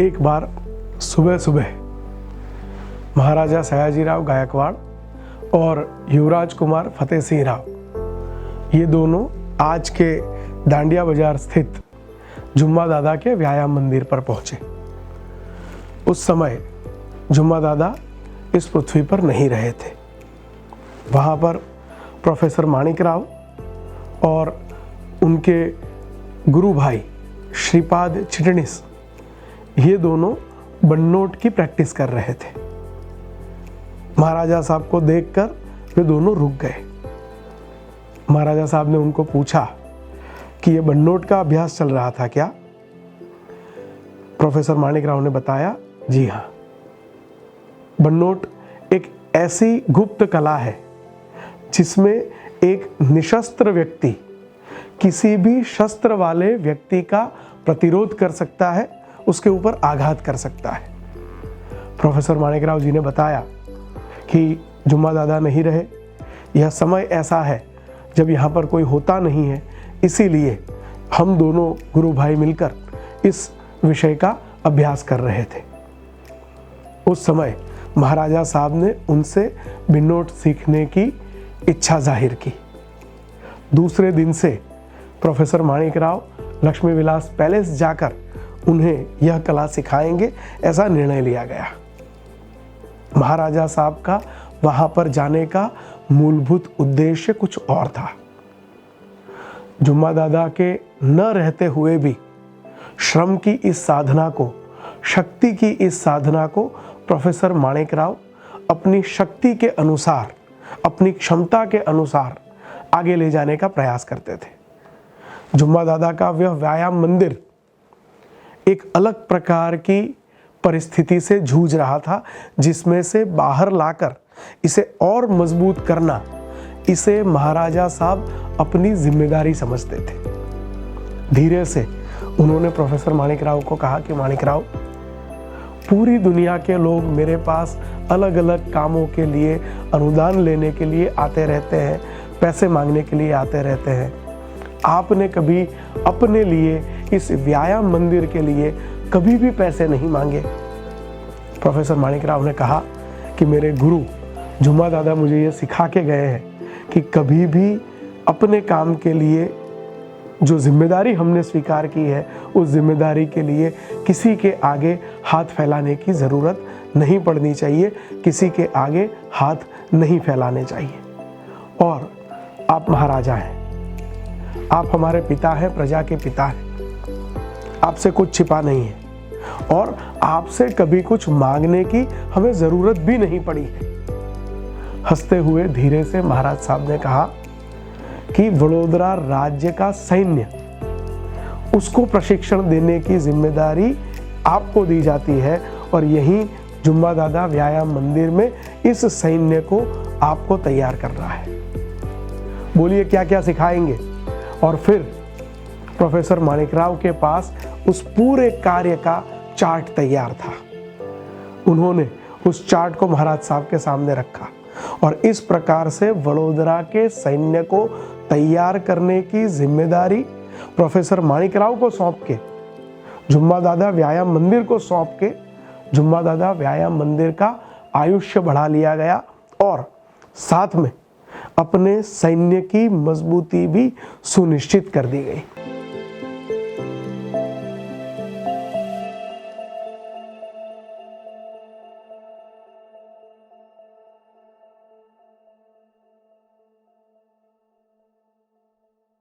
एक बार सुबह सुबह महाराजा सयाजीराव गायकवाड़ और युवराज कुमार फतेह सिंह राव, ये दोनों आज के दांडिया बाजार स्थित जुम्मा दादा के व्यायाम मंदिर पर पहुंचे। उस समय जुम्मा दादा इस पृथ्वी पर नहीं रहे थे। वहाँ पर प्रोफेसर माणिकराव और उनके गुरु भाई श्रीपाद चिटनिस, ये दोनों बन्नोट की प्रैक्टिस कर रहे थे। महाराजा साहब को देखकर वे दोनों रुक गए। महाराजा साहब ने उनको पूछा कि ये बन्नोट का अभ्यास चल रहा था क्या? प्रोफेसर माणिकराव ने बताया, जी हाँ। बन्नोट एक ऐसी गुप्त कला है जिसमें एक निशस्त्र व्यक्ति किसी भी शस्त्र वाले व्यक्ति का प्रतिरोध कर सकता है, उसके ऊपर आघात कर सकता है। प्रोफेसर माणिकराव जी ने बताया कि जुम्मा दादा नहीं रहे, यह समय ऐसा है जब यहाँ पर कोई होता नहीं है, इसीलिए हम दोनों गुरु भाई मिलकर इस विषय का अभ्यास कर रहे थे। उस समय महाराजा साहब ने उनसे बन्नोट सीखने की इच्छा जाहिर की। दूसरे दिन से प्रोफेसर माणिकराव लक्ष्मी विलास पैलेस जाकर उन्हें यह कला सिखाएंगे, ऐसा निर्णय लिया गया। महाराजा साहब का वहां पर जाने का मूलभूत उद्देश्य कुछ और था। जुम्मा दादा के न रहते हुए भी श्रम की इस साधना को, शक्ति की इस साधना को प्रोफेसर माणिकराव अपनी शक्ति के अनुसार, अपनी क्षमता के अनुसार आगे ले जाने का प्रयास करते थे। जुम्मा दादा का वह व्यायाम मंदिर एक अलग प्रकार की परिस्थिति से जूझ रहा था, जिसमें से बाहर लाकर इसे और मजबूत करना, इसे महाराजा साहब अपनी जिम्मेदारी समझते थे। धीरे से उन्होंने प्रोफेसर माणिकराव को कहा कि माणिकराव, पूरी दुनिया के लोग मेरे पास अलग अलग कामों के लिए, अनुदान लेने के लिए आते रहते हैं, पैसे मांगने के लिए आते रहते हैं। आपने कभी अपने लिए, इस व्यायाम मंदिर के लिए कभी भी पैसे नहीं मांगे। प्रोफेसर माणिकराव ने कहा कि मेरे गुरु जुम्मा दादा मुझे ये सिखा के गए हैं कि कभी भी अपने काम के लिए जो जिम्मेदारी हमने स्वीकार की है, उस जिम्मेदारी के लिए किसी के आगे हाथ फैलाने की ज़रूरत नहीं पड़नी चाहिए, किसी के आगे हाथ नहीं फैलाने चाहिए। और आप महाराजा हैं, आप हमारे पिता हैं, प्रजा के पिता हैं, आपसे कुछ छिपा नहीं है और आपसे कभी कुछ मांगने की हमें ज़रूरत भी नहीं पड़ी है। हंसते हुए धीरे से महाराज साहब ने कहा कि वडोदरा राज्य का सैन्य, उसको प्रशिक्षण देने की जिम्मेदारी आपको दी जाती है और यही जुम्मा दादा व्यायाम मंदिर में इस सैन्य को आपको तैयार कर रहा है। बोलिए क्या क्या सिखाएंगे? और फिर प्रोफेसर माणिकराव के पास उस पूरे कार्य का चार्ट तैयार था। उन्होंने उस चार्ट को महाराज साहब के सामने रखा और इस प्रकार से वडोदरा के सैन्य को तैयार करने की जिम्मेदारी प्रोफेसर माणिकराव को सौंप के, जुम्मा दादा व्यायाम मंदिर को सौंप के, जुम्मा दादा व्यायाम मंदिर का आयुष्य बढ़ा लिया गया और साथ में अपने सैन्य की मजबूती भी सुनिश्चित कर दी गई।